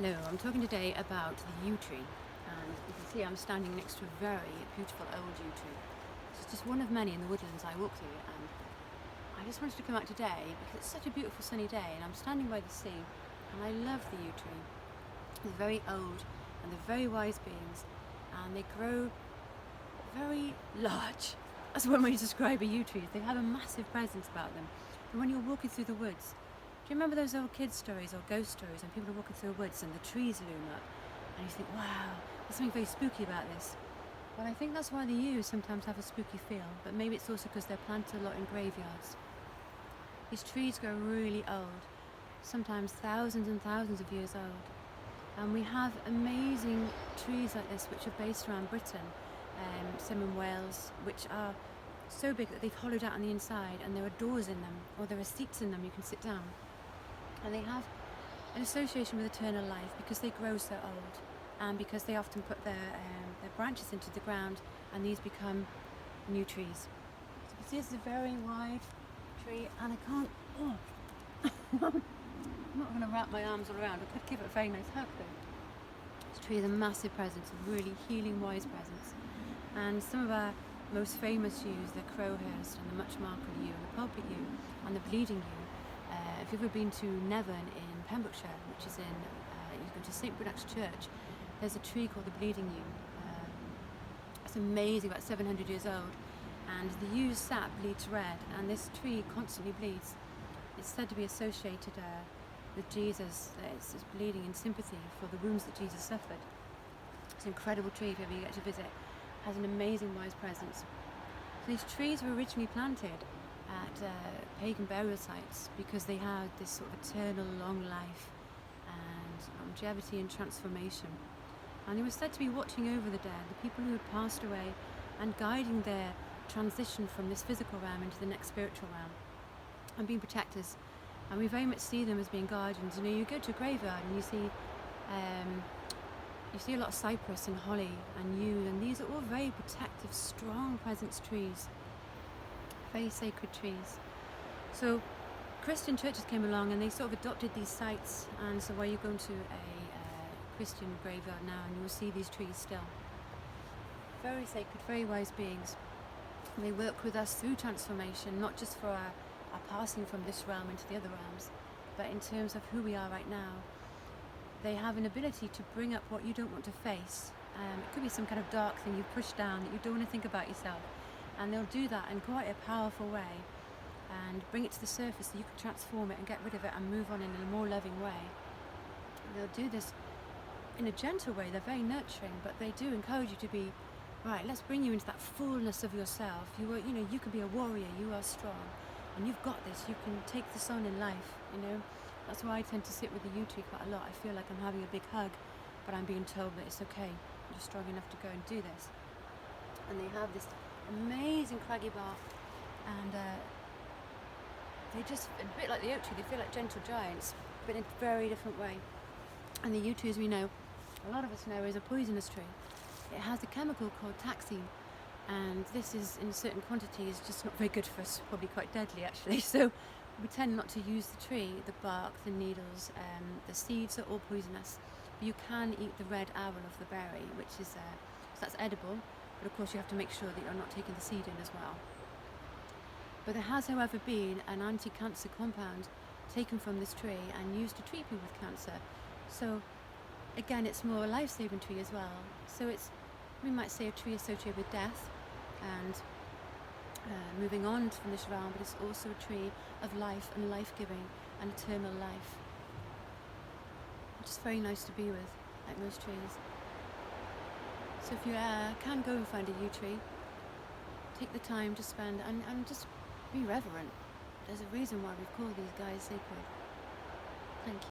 Hello, I'm talking today about the yew tree, and you can see I'm standing next to a very beautiful old yew tree. It's just one of many in the woodlands I walk through, and I just wanted to come out today because it's such a beautiful sunny day and I'm standing by the sea, and I love the yew tree. They're very old and they're very wise beings, and they grow very large. That's one way to describe a yew tree. They have a massive presence about them, and when you're walking through the woods, do you remember those old kids' stories or ghost stories when people are walking through the woods and the trees loom up and you think, wow, there's something very spooky about this? Well, I think that's why the yews sometimes have a spooky feel, but maybe it's also because they're planted a lot in graveyards. These trees grow really old, sometimes thousands and thousands of years old. And we have amazing trees like this which are based around Britain, some in Wales, which are so big that they've hollowed out on the inside and there are doors in them, or there are seats in them you can sit down. And they have an association with eternal life because they grow so old, and because they often put their branches into the ground, and these become new trees. So you can see this is a very wide tree, and I can't, I'm not going to wrap my arms all around. I could give it a very nice hug though. This tree has a massive presence, a really healing, wise presence. And some of our most famous yews, the crowhurst and the much marked yew and the pulpit yew and the bleeding yew. If you've ever been to Nevern in Pembrokeshire, which is in, you go to St Brunac's Church, there's a tree called the bleeding yew. It's amazing, about 700 years old, and the yew's sap bleeds red, and this tree constantly bleeds. It's said to be associated with Jesus. It's bleeding in sympathy for the wounds that Jesus suffered. It's an incredible tree if ever you get to visit. It has an amazing wise presence. So these trees were originally planted at pagan burial sites because they had this sort of eternal long life and longevity and transformation. And they were said to be watching over the dead, the people who had passed away, and guiding their transition from this physical realm into the next spiritual realm, and being protectors. And we very much see them as being guardians. You know, you go to a graveyard and you see a lot of cypress and holly and yew, and these are all very protective, strong presence trees, very sacred trees. So Christian churches came along and they sort of adopted these sites, and so where you go to a Christian graveyard now and you will see these trees still. Very sacred, very wise beings. And they work with us through transformation, not just for our passing from this realm into the other realms, but in terms of who we are right now. They have an ability to bring up what you don't want to face. It could be some kind of dark thing you push down that you don't want to think about yourself, and they'll do that in quite a powerful way and bring it to the surface so you can transform it and get rid of it and move on in a more loving way. They'll do this in a gentle way. They're very nurturing, but they do encourage you to be right. Let's bring you into that fullness of yourself. You can be a warrior. You are strong, and you've got this. You can take this on in life. That's why I tend to sit with the yew tree quite a lot. I feel like I'm having a big hug, but I'm being told that it's okay. You're strong enough to go and do this. And they have this amazing craggy bark, and they just, a bit like the oak tree, they feel like gentle giants, but in a very different way. And the yew tree, as we know, a lot of us know, is a poisonous tree. It has a chemical called taxine, and this is in certain quantities just not very good for us, probably quite deadly actually. So we tend not to use the tree, the bark, the needles, the seeds are all poisonous. But you can eat the red owl of the berry, which is, so that's edible, but of course you have to make sure that you're not taking the seed in as well. But there has, however, been an anti-cancer compound taken from this tree and used to treat people with cancer. So again, it's more a life-saving tree as well. So it's, we might say, a tree associated with death and moving on from this realm, but it's also a tree of life and life-giving and eternal life. It's just very nice to be with, like most trees. So if you can go and find a yew tree, take the time to spend and just be reverent. There's a reason why we've called these guys sacred. Thank you.